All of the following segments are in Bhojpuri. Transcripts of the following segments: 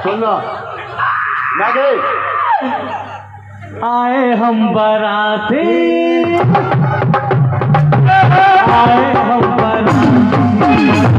सुनना नागे आए हम बराती आए हम बराती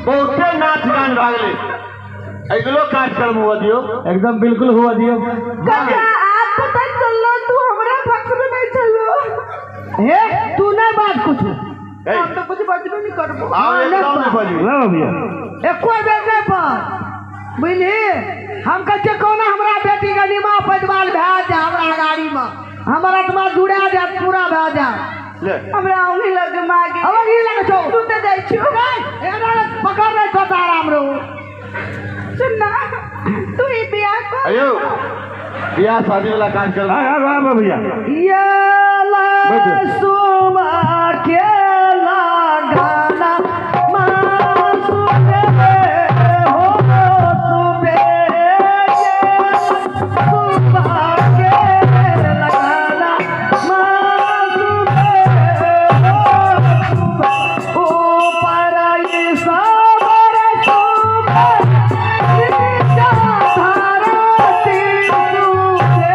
बहुते नाच गान भागले अगलो कार्यक्रम हुआ दियो एकदम बिल्कुल हुआ दियो। आप पता चलो तू हमारा पक्ष में नहीं चलो हे तू ना बात कुछ हम तो कुछ बजबे नहीं करबो आओ एकदम नहीं बजबे ना भैया एको बेटे पर बुझली हम कहे कोना हमरा बेटी के निमा पैदवाल भए जा हमरा गाड़ी में हमर आत्मा जुड़ा जा पूरा भए जा ले हमरा ओही लग मागे ओही लग छौ तू ते जाई छु एना पकड़ रे तो आराम रो सुनना तू ई बियाह को अयो बियाह शादी वाला कार्यक्रम हां भैया ये ला सुमा के लगाना मासूमे हो सुबे सुमा के लगाना मासूमे हो ऊपर ये सावर सुबे नीचा धरती सुबे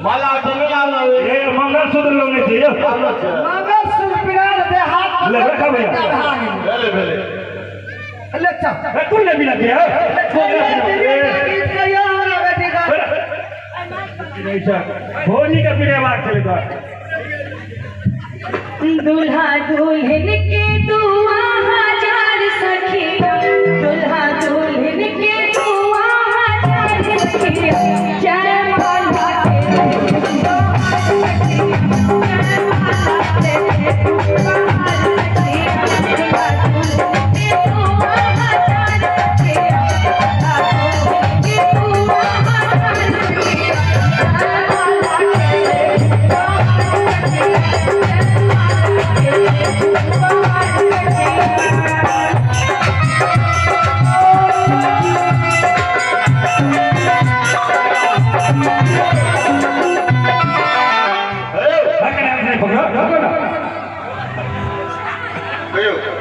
माला नहीं आना ये मंगलसूत्र लोगे चाहिए मंगलसूत्र पिरा दे हाथ ले रखा भैया पहले पहले ले चल तू ले मिला दिया होली का पीने बात चले तो दुल्हा दुल्हन के दुआ हजार सखिया दुल्हा दुल्हन के दुआ हजार सखिया जय माला के पकड़ा पकड़ा कहियो